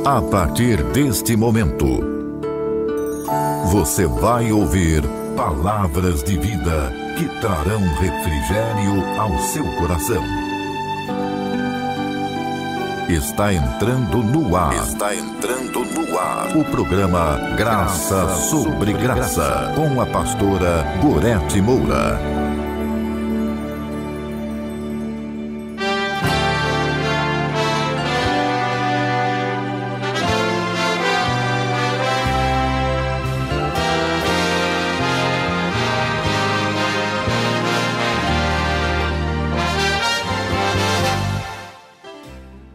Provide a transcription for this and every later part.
A partir deste momento, você vai ouvir palavras de vida que trarão refrigério ao seu coração. Está entrando no ar. O programa Graça sobre Graça, com a pastora Gorete Moura.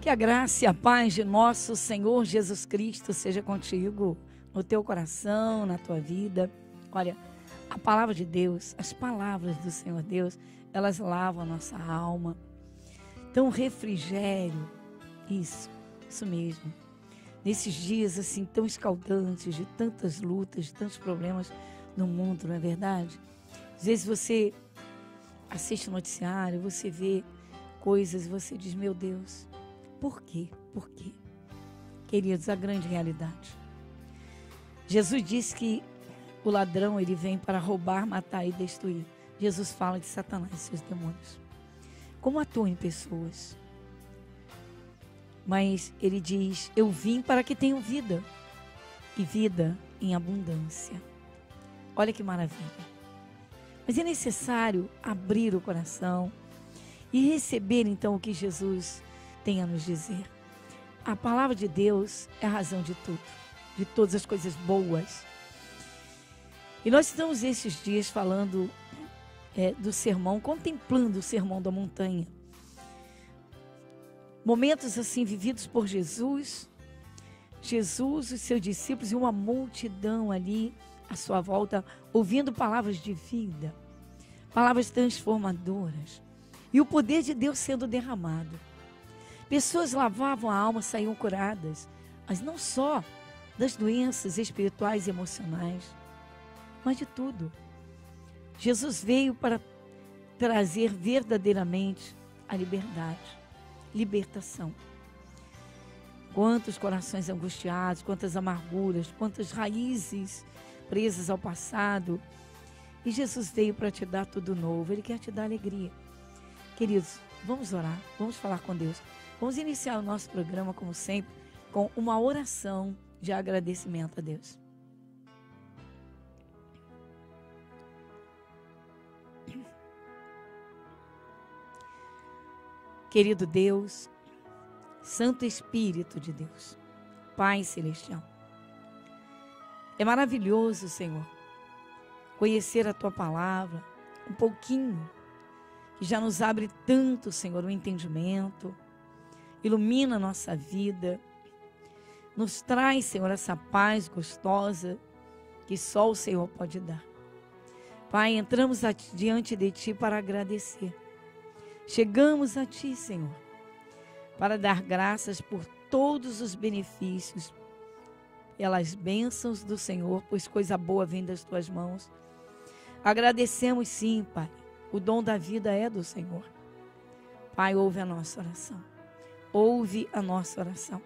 Que a graça e a paz de nosso Senhor Jesus Cristo seja contigo, no teu coração, na tua vida. Olha, a palavra de Deus, as palavras do Senhor Deus, elas lavam a nossa alma. Então, refrigério, isso mesmo. Nesses dias assim tão escaldantes, de tantas lutas, de tantos problemas no mundo, não é verdade? Às vezes você assiste o noticiário, você vê coisas e você diz, meu Deus, por quê? Por quê? Queridos, a grande realidade. Jesus disse que o ladrão, ele vem para roubar, matar e destruir. Jesus fala de Satanás e seus demônios. Como atuam em pessoas. Mas ele diz, eu vim para que tenham vida. E vida em abundância. Olha que maravilha. Mas é necessário abrir o coração e receber então o que Jesus tem a nos dizer. A palavra de Deus é a razão de tudo, de todas as coisas boas. E nós estamos esses dias falando do sermão, contemplando o sermão da montanha. Momentos assim vividos por Jesus, os seus discípulos e uma multidão ali à sua volta, ouvindo palavras de vida, palavras transformadoras, e o poder de Deus sendo derramado. Pessoas lavavam a alma, saíam curadas, mas não só das doenças espirituais e emocionais, mas de tudo. Jesus veio para trazer verdadeiramente a liberdade, libertação. Quantos corações angustiados, quantas amarguras, quantas raízes presas ao passado. E Jesus veio para te dar tudo novo, Ele quer te dar alegria. Queridos, vamos orar, vamos falar com Deus. Vamos iniciar o nosso programa, como sempre, com uma oração de agradecimento a Deus. Querido Deus, Santo Espírito de Deus, Pai Celestial, é maravilhoso, Senhor, conhecer a Tua palavra, um pouquinho, que já nos abre tanto, Senhor, o entendimento, ilumina a nossa vida, nos traz, Senhor, essa paz gostosa que só o Senhor pode dar. Pai, entramos diante de Ti para agradecer. Chegamos a Ti, Senhor, para dar graças por todos os benefícios, pelas bênçãos do Senhor, pois coisa boa vem das Tuas mãos. Agradecemos sim, Pai, o dom da vida é do Senhor. Pai, ouve a nossa oração. Ouve a nossa oração.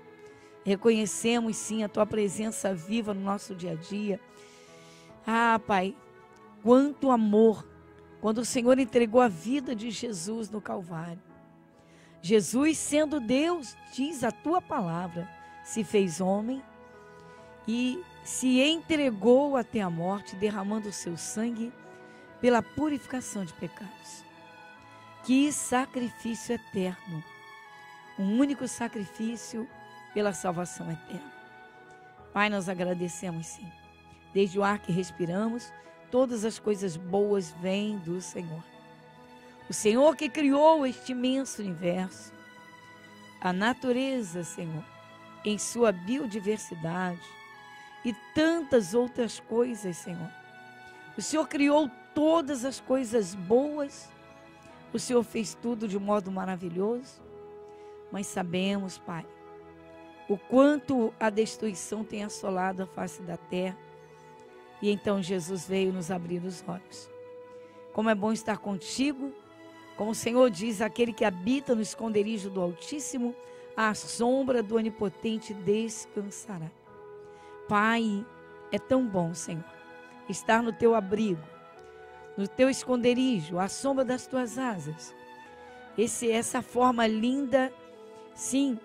Reconhecemos sim a Tua presença viva no nosso dia a dia. Ah, Pai, quanto amor quando o Senhor entregou a vida de Jesus no Calvário. Jesus, sendo Deus, diz a Tua palavra, se fez homem e se entregou até a morte, derramando o seu sangue pela purificação de pecados. Que sacrifício eterno! Um único sacrifício pela salvação eterna. Pai, nós agradecemos sim. Desde o ar que respiramos, todas as coisas boas vêm do Senhor. O Senhor que criou este imenso universo, a natureza, Senhor, em sua biodiversidade e tantas outras coisas, Senhor. O Senhor criou todas as coisas boas, o Senhor fez tudo de modo maravilhoso. Mas sabemos, Pai, o quanto a destruição tem assolado a face da terra. E então Jesus veio nos abrir os olhos. Como é bom estar contigo. Como o Senhor diz, aquele que habita no esconderijo do Altíssimo, à sombra do Onipotente descansará. Pai, é tão bom, Senhor, estar no teu abrigo, no teu esconderijo, à sombra das tuas asas. Essa forma linda, sim,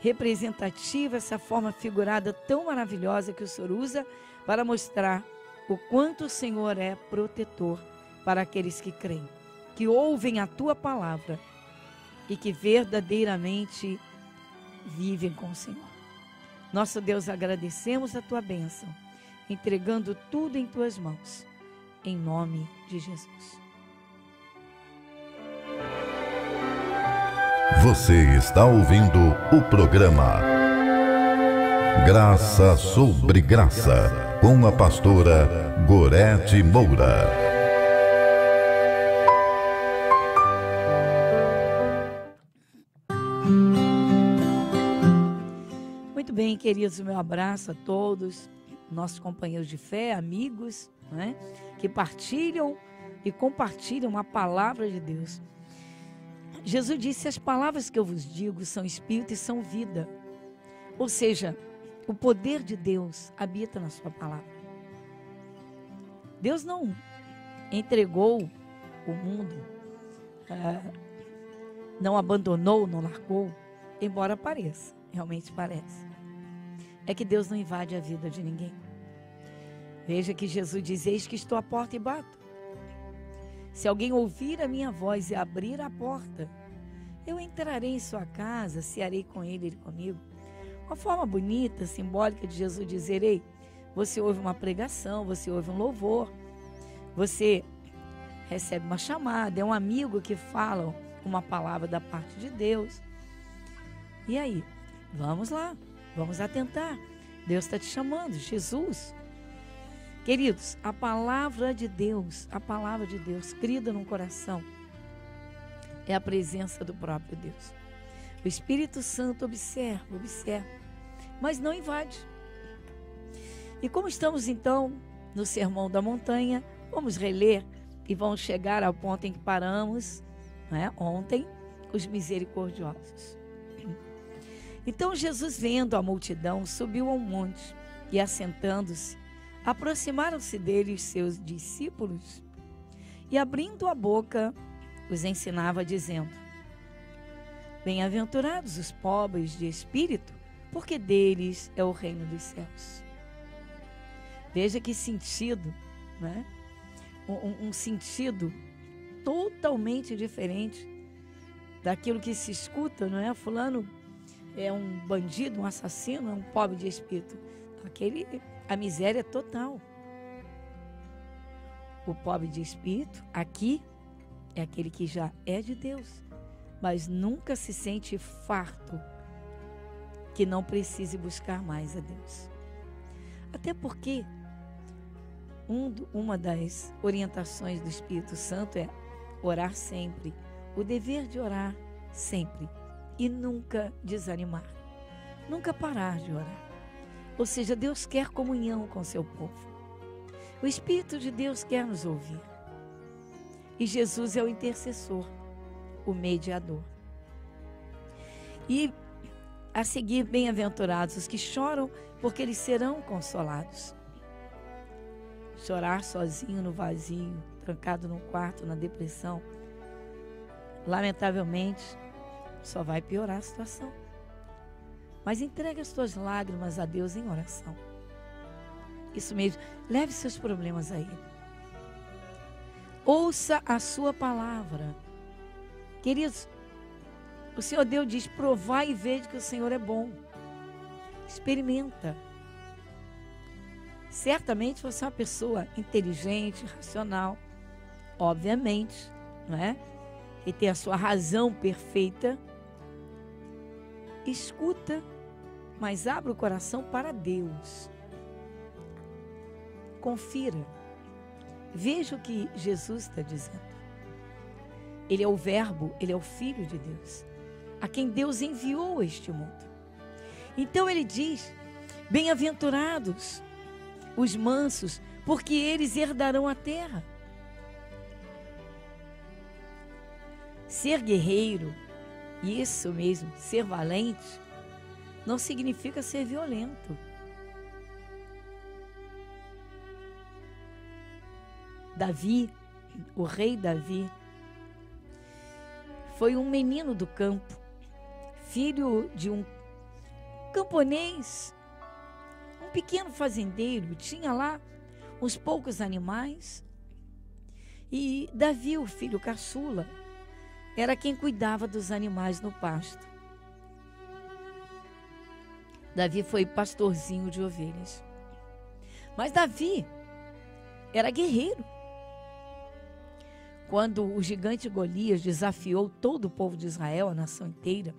representativa, essa forma figurada tão maravilhosa que o Senhor usa para mostrar o quanto o Senhor é protetor para aqueles que creem, que ouvem a tua palavra e que verdadeiramente vivem com o Senhor. Nosso Deus, agradecemos a tua bênção, entregando tudo em tuas mãos, em nome de Jesus. Você está ouvindo o programa Graça sobre Graça, com a pastora Gorete Moura. Muito bem, queridos, meu abraço a todos, nossos companheiros de fé, amigos, né, que partilham e compartilham a palavra de Deus. Jesus disse: as palavras que eu vos digo são espírito e são vida. Ou seja, o poder de Deus habita na sua palavra. Deus não entregou o mundo, não abandonou, não largou, embora pareça, realmente parece. É que Deus não invade a vida de ninguém. Veja que Jesus diz: eis que estou à porta e bato. Se alguém ouvir a minha voz e abrir a porta, eu entrarei em sua casa, cearei com ele, ele comigo. Uma forma bonita, simbólica de Jesus dizer: ei, você ouve uma pregação, você ouve um louvor, você recebe uma chamada, é um amigo que fala uma palavra da parte de Deus. E aí? Vamos lá, vamos atentar. Deus está te chamando, Jesus. Queridos, a palavra de Deus, crida no coração, é a presença do próprio Deus. O Espírito Santo observa, mas não invade. E como estamos então no Sermão da Montanha, vamos reler e vamos chegar ao ponto em que paramos, né, ontem, os misericordiosos. Então Jesus, vendo a multidão, subiu ao monte e, assentando-se, aproximaram-se dele os seus discípulos e, abrindo a boca, os ensinava, dizendo: bem-aventurados os pobres de espírito, porque deles é o reino dos céus. Veja que sentido, né? Um sentido totalmente diferente daquilo que se escuta, não é? Fulano é um bandido, um assassino, é um pobre de espírito. A miséria é total. O pobre de espírito, aqui, é aquele que já é de Deus, mas nunca se sente farto, que não precise buscar mais a Deus. Até porque uma das orientações do Espírito Santo é orar sempre, o dever de orar sempre e nunca desanimar, nunca parar de orar. Ou seja, Deus quer comunhão com seu povo. O Espírito de Deus quer nos ouvir. E Jesus é o intercessor, o mediador. E a seguir, bem-aventurados os que choram, porque eles serão consolados. Chorar sozinho no vazio, trancado no quarto, na depressão, lamentavelmente, só vai piorar a situação. Mas entregue as tuas lágrimas a Deus em oração. Isso mesmo, leve seus problemas a Ele. Ouça a sua palavra. Queridos, o Senhor Deus diz: provai e vede que o Senhor é bom. Experimenta. Certamente você é uma pessoa inteligente, racional, obviamente, não é? E tem a sua razão perfeita. Escuta, mas abra o coração para Deus. Confira. Veja o que Jesus está dizendo. Ele é o Verbo, Ele é o Filho de Deus, a quem Deus enviou a este mundo. Então Ele diz: bem-aventurados os mansos, porque eles herdarão a terra. Ser guerreiro Isso mesmo, ser valente não significa ser violento. Davi, o rei Davi, foi um menino do campo, filho de um camponês, um pequeno fazendeiro, tinha lá uns poucos animais. E Davi, o filho caçula, era quem cuidava dos animais no pasto. Davi foi pastorzinho de ovelhas. Mas Davi era guerreiro. Quando o gigante Golias desafiou todo o povo de Israel, a nação inteira,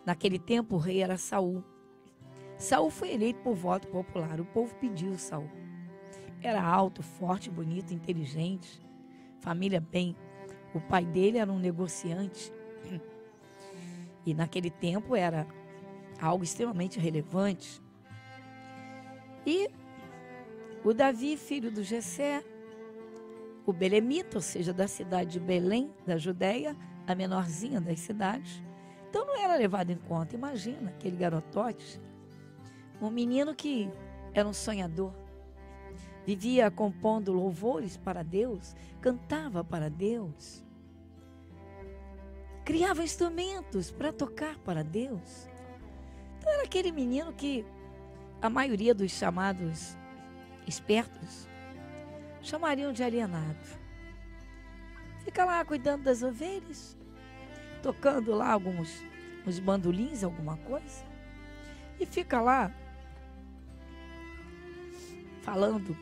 naquele tempo o rei era Saul. Saul foi eleito por voto popular. O povo pediu Saul. Era alto, forte, bonito, inteligente, família bem. O pai dele era um negociante. E naquele tempo era algo extremamente relevante. E o Davi, filho do Jessé, o belemita, ou seja, da cidade de Belém, da Judéia, a menorzinha das cidades. Então não era levado em conta. Imagina aquele garotote, um menino que era um sonhador, vivia compondo louvores para Deus, cantava para Deus, criava instrumentos para tocar para Deus. Então era aquele menino que a maioria dos chamados espertos chamariam de alienado. Fica lá cuidando das ovelhas, tocando lá uns bandolins, alguma coisa, e fica lá falando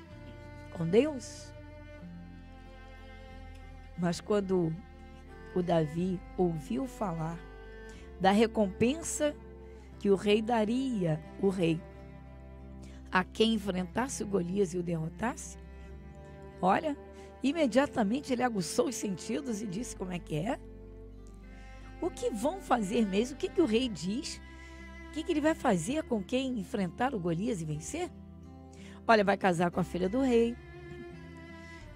com Deus. Mas quando o Davi ouviu falar da recompensa que o rei daria, o rei, a quem enfrentasse o Golias e o derrotasse, olha, imediatamente ele aguçou os sentidos e disse: como é que é? O que vão fazer mesmo? O que o rei diz? O que ele vai fazer com quem enfrentar o Golias e vencer? Olha, vai casar com a filha do rei,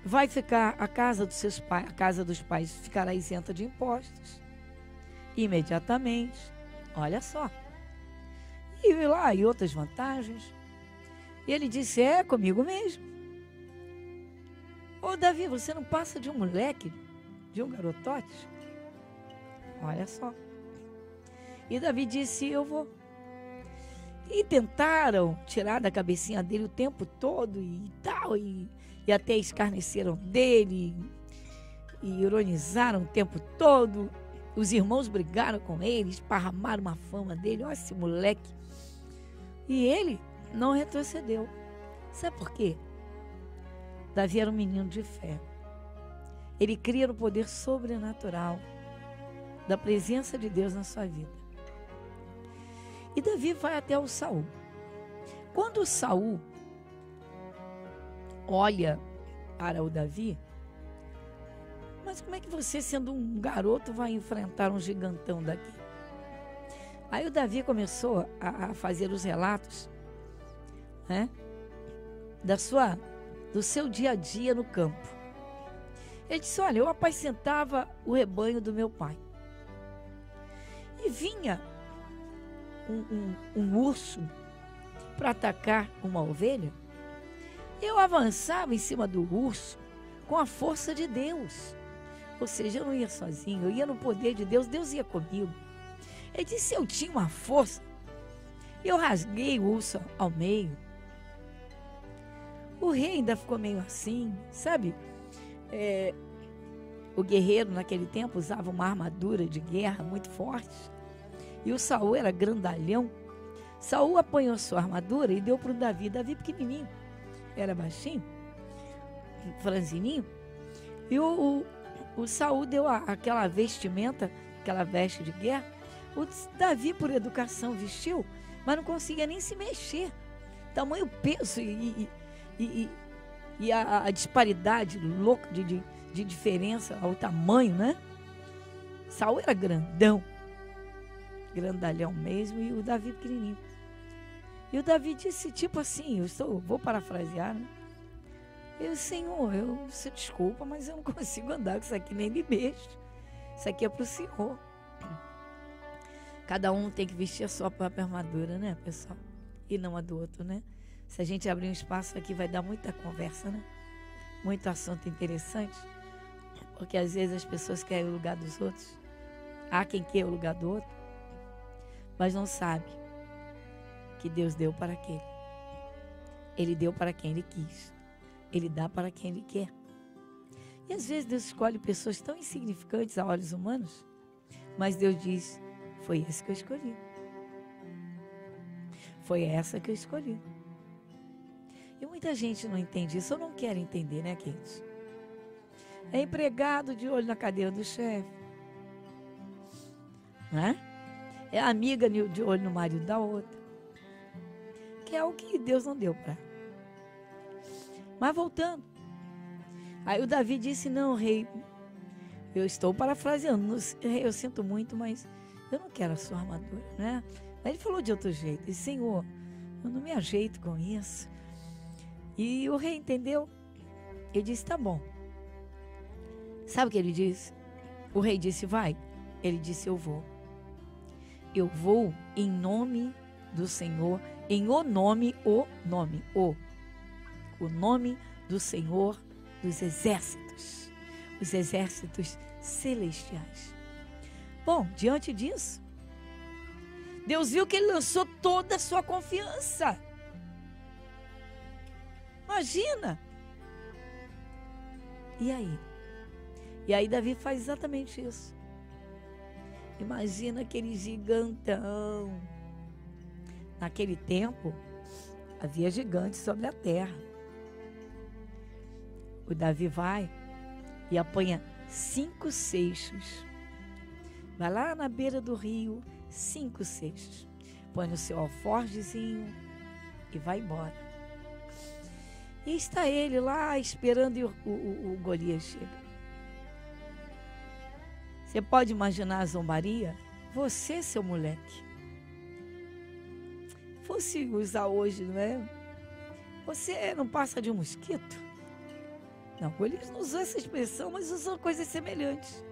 vai ficar a casa dos seus pais, a casa dos pais ficará isenta de impostos, imediatamente. Olha só. E lá, e outras vantagens. E ele disse: é comigo mesmo. Ô Davi, você não passa de um moleque, de um garotote? Olha só. E Davi disse: eu vou. E tentaram tirar da cabecinha dele o tempo todo e tal, e até escarneceram dele, e ironizaram o tempo todo. Os irmãos brigaram com ele, esparramaram uma fama dele. Olha esse moleque. E ele não retrocedeu. Sabe por quê? Davi era um menino de fé. Ele cria no poder sobrenatural da presença de Deus na sua vida. E Davi vai até o Saul. Quando o Saul olha para o Davi: mas como é que você, sendo um garoto, vai enfrentar um gigantão daqui? Aí o Davi começou a fazer os relatos, né, do seu dia a dia no campo. Ele disse: olha, eu apacentava o rebanho do meu pai. E vinha um urso para atacar uma ovelha. Eu avançava em cima do urso com a força de Deus. Ou seja, eu não ia sozinho, eu ia no poder de Deus, Deus ia comigo. Ele disse: eu tinha uma força, eu rasguei o urso ao meio. O rei ainda ficou meio assim, sabe? O guerreiro naquele tempo usava uma armadura de guerra muito forte. E o Saul era grandalhão. Saul apanhou sua armadura e deu para o Davi. Davi pequenininho, era baixinho, franzininho. E o Saul deu aquela vestimenta, aquela veste de guerra. O Davi, por educação, vestiu, mas não conseguia nem se mexer. Tamanho peso e a disparidade louca de diferença ao tamanho, né? Saul era grandão, grandalhão mesmo, e o Davi pequenininho. E o Davi disse, tipo assim, vou parafrasear, né? Eu: Senhor, você desculpa, mas eu não consigo andar com isso aqui nem de beijo. Isso aqui é para o Senhor. Cada um tem que vestir a sua própria armadura, né, pessoal? E não a do outro, né? Se a gente abrir um espaço aqui, vai dar muita conversa, né? Muito assunto interessante. Porque às vezes as pessoas querem o lugar dos outros. Há quem quer o lugar do outro, mas não sabe que Deus deu para aquele. Ele deu para quem Ele quis. Ele dá para quem Ele quer. E às vezes Deus escolhe pessoas tão insignificantes a olhos humanos, mas Deus diz, foi esse que eu escolhi. Foi essa que eu escolhi. E muita gente não entende isso, ou não quer entender, né, queridos? É empregado de olho na cadeira do chefe, né? É amiga de olho no marido da outra, que é o que Deus não deu para. Mas voltando, aí o Davi disse, não, rei, eu estou parafraseando, rei, eu sinto muito, mas eu não quero a sua armadura, né? Aí ele falou de outro jeito, ele disse, Senhor, eu não me ajeito com isso. E o rei entendeu, ele disse, tá bom. Sabe o que ele disse? O rei disse, vai. Ele disse, eu vou. Eu vou em nome do Senhor, em o nome do Senhor dos exércitos, os exércitos celestiais. Bom, diante disso, Deus viu que ele lançou toda a sua confiança. Imagina! E aí? E aí Davi faz exatamente isso. Imagina aquele gigantão. Naquele tempo, havia gigantes sobre a terra. O Davi vai e apanha 5 seixos. Vai lá na beira do rio, 5 seixos. Põe no seu alforjezinho e vai embora. E está ele lá esperando e o Golias chega. Você pode imaginar a zombaria? Você, seu moleque. Fosse usar hoje, não é? Você não passa de um mosquito? Não, Golias não usou essa expressão, mas usou coisas semelhantes.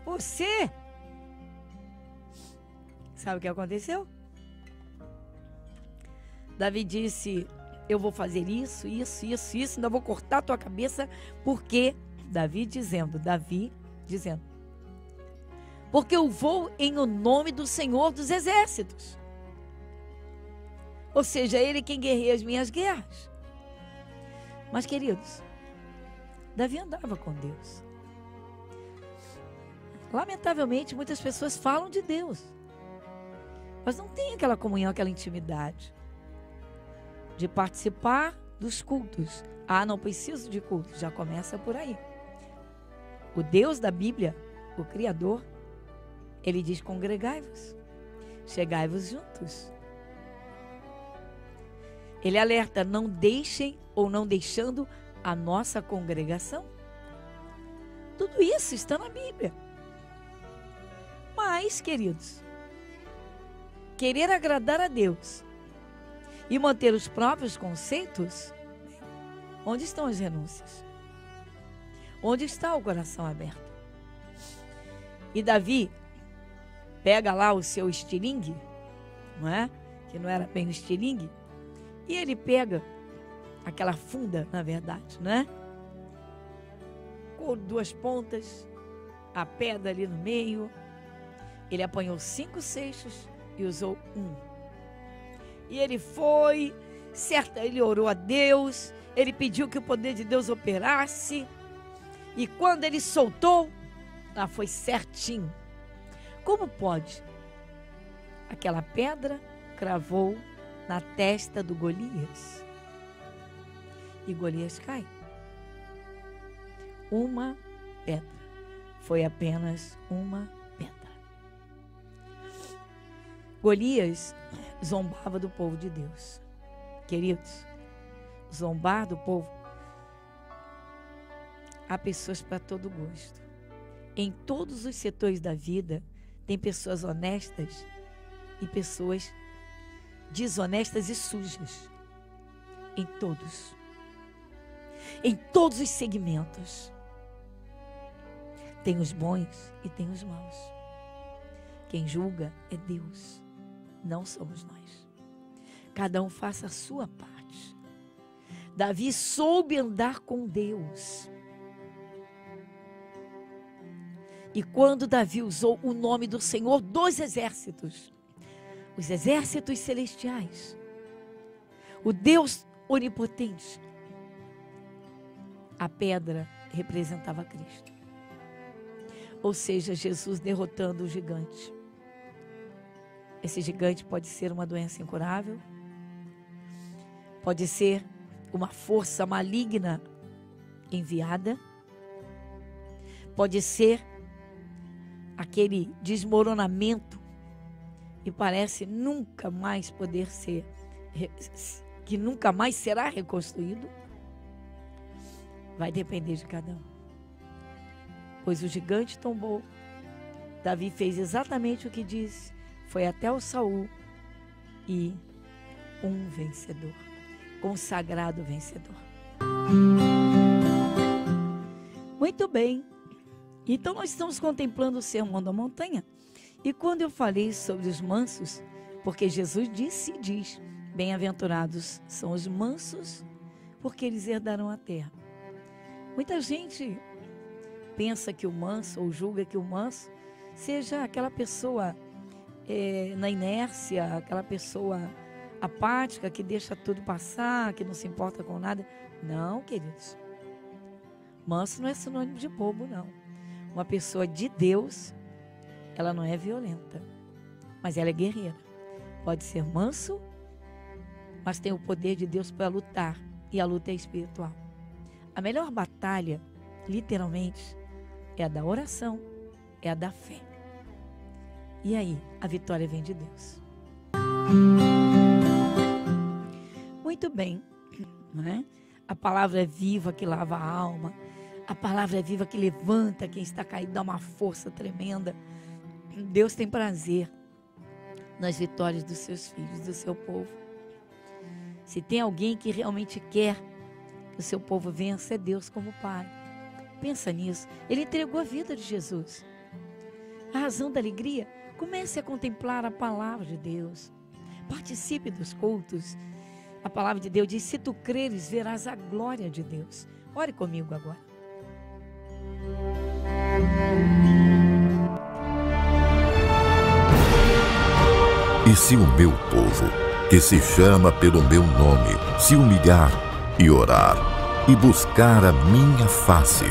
Você! Sabe o que aconteceu? Davi disse, eu vou fazer isso, ainda vou cortar a tua cabeça, porque... Davi dizendo, porque eu vou em o nome do Senhor dos exércitos. Ou seja, ele quem guerreia as minhas guerras. Mas, queridos, Davi andava com Deus. Lamentavelmente, muitas pessoas falam de Deus, mas não tem aquela comunhão, aquela intimidade de participar dos cultos. Ah, não preciso de culto, já começa por aí. O Deus da Bíblia, o Criador, ele diz, congregai-vos, chegai-vos juntos. Ele alerta, não deixem ou não deixando a nossa congregação. Tudo isso está na Bíblia. Mas, queridos, querer agradar a Deus e manter os próprios conceitos, onde estão as renúncias? Onde está o coração aberto? E Davi pega lá o seu estilingue, não é? Que não era bem o estilingue, e ele pega aquela funda, na verdade, né? Com 2 pontas, a pedra ali no meio. Ele apanhou 5 seixos e usou 1. E ele foi, ele orou a Deus, ele pediu que o poder de Deus operasse. E quando ele soltou, ela foi certinho. Como pode? Aquela pedra cravou na testa do Golias. E Golias cai. Uma pedra. Foi apenas uma pedra. Golias zombava do povo de Deus. Queridos, zombar do povo. Há pessoas para todo gosto. Em todos os setores da vida, tem pessoas honestas e pessoas desonestas e sujas. Em todos. Em todos os segmentos. Tem os bons e tem os maus. Quem julga é Deus, não somos nós. Cada um faça a sua parte. Davi soube andar com Deus. E quando Davi usou o nome do Senhor dos exércitos, os exércitos celestiais, o Deus onipotente, a pedra representava Cristo. Ou seja, Jesus derrotando o gigante. Esse gigante pode ser uma doença incurável, pode ser uma força maligna enviada, pode ser aquele desmoronamento e parece nunca mais poder ser, que nunca mais será reconstruído. Vai depender de cada um. Pois o gigante tombou. Davi fez exatamente o que disse. Foi até o Saul e um vencedor, consagrado vencedor. Muito bem. Então nós estamos contemplando o Sermão da Montanha. E quando eu falei sobre os mansos, porque Jesus disse e diz, bem-aventurados são os mansos, porque eles herdarão a terra. Muita gente pensa que o manso, ou julga que o manso, seja aquela pessoa na inércia, aquela pessoa apática, que deixa tudo passar, que não se importa com nada. Não, queridos. Manso não é sinônimo de bobo, não. Uma pessoa de Deus, ela não é violenta, mas ela é guerreira. Pode ser manso, mas tem o poder de Deus para lutar, e a luta é espiritual. A melhor batalha, literalmente, é a da oração, é a da fé. E aí, a vitória vem de Deus. Muito bem, né? A palavra é viva que lava a alma. A palavra é viva que levanta quem está caído, dá uma força tremenda. Deus tem prazer nas vitórias dos seus filhos, do seu povo. Se tem alguém que realmente quer que o seu povo vença, é Deus como Pai. Pensa nisso. Ele entregou a vida de Jesus. A razão da alegria, comece a contemplar a palavra de Deus. Participe dos cultos. A palavra de Deus diz, se tu creres, verás a glória de Deus. Ore comigo agora. E se o meu povo, que se chama pelo meu nome, se humilhar e orar, e buscar a minha face,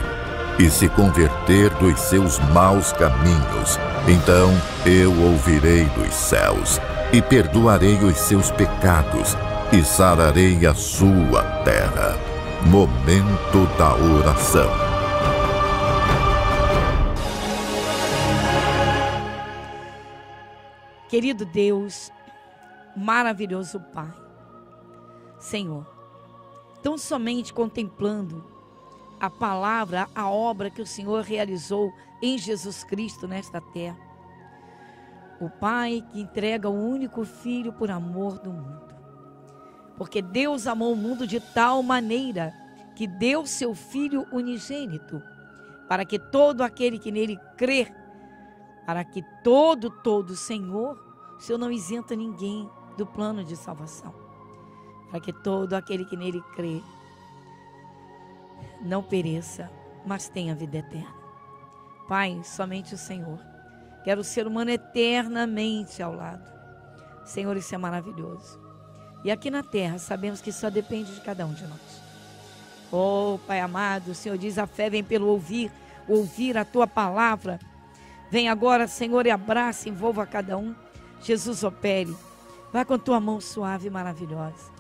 e se converter dos seus maus caminhos, então eu ouvirei dos céus, e perdoarei os seus pecados, e sararei a sua terra. Momento da oração. Querido Deus, maravilhoso Pai, Senhor, tão somente contemplando a palavra, a obra que o Senhor realizou em Jesus Cristo nesta terra. O Pai que entrega o único Filho por amor do mundo. Porque Deus amou o mundo de tal maneira que deu seu Filho unigênito, para que todo aquele que nele crer, para que todo, Senhor, o Senhor não isenta ninguém do plano de salvação. Para que todo aquele que nele crê não pereça, mas tenha vida eterna. Pai, somente o Senhor. Quero o ser humano eternamente ao lado. Senhor, isso é maravilhoso. E aqui na terra, sabemos que só depende de cada um de nós. Oh, Pai amado, o Senhor diz, a fé vem pelo ouvir a Tua palavra. Vem agora, Senhor, e abraça, envolva cada um. Jesus, opere. Vai com Tua mão suave e maravilhosa.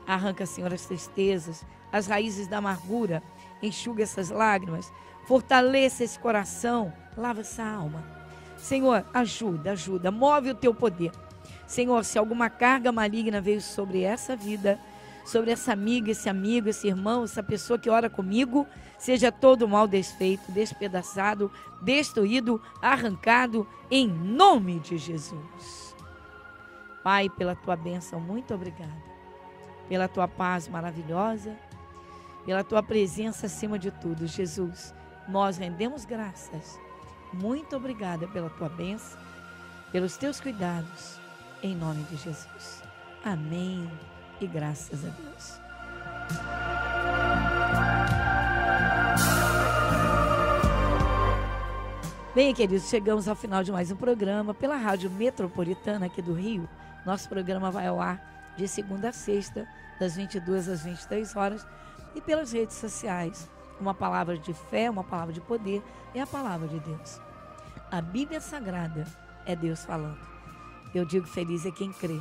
Arranca, Senhor, as tristezas, as raízes da amargura. Enxuga essas lágrimas. Fortaleça esse coração. Lava essa alma. Senhor, ajuda. Move o Teu poder. Senhor, se alguma carga maligna veio sobre essa vida, sobre essa amiga, esse amigo, esse irmão, essa pessoa que ora comigo, seja todo mal desfeito, despedaçado, destruído, arrancado, em nome de Jesus. Pai, pela Tua bênção, muito obrigada. Pela Tua paz maravilhosa, pela Tua presença acima de tudo. Jesus, nós rendemos graças muito obrigada pela tua bênção, pelos teus cuidados, em nome de Jesus. Amém e graças a Deus. Bem, queridos, chegamos ao final de mais um programa pela Rádio Metropolitana aqui do Rio. Nosso programa vai ao ar de segunda a sexta, das 22 às 23 horas, e pelas redes sociais. Uma palavra de fé, uma palavra de poder, é a palavra de Deus. A Bíblia Sagrada é Deus falando. Eu digo, feliz é quem crê.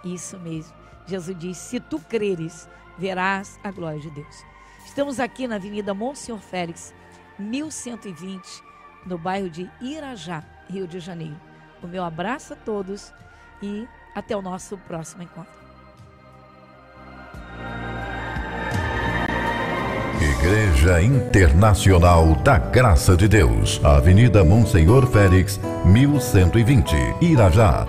Isso mesmo. Jesus diz, se tu creres, verás a glória de Deus. Estamos aqui na Avenida Monsenhor Félix, 1120, no bairro de Irajá, Rio de Janeiro. O meu abraço a todos e até o nosso próximo encontro. Igreja Internacional da Graça de Deus, Avenida Monsenhor Félix, 1120, Irajá.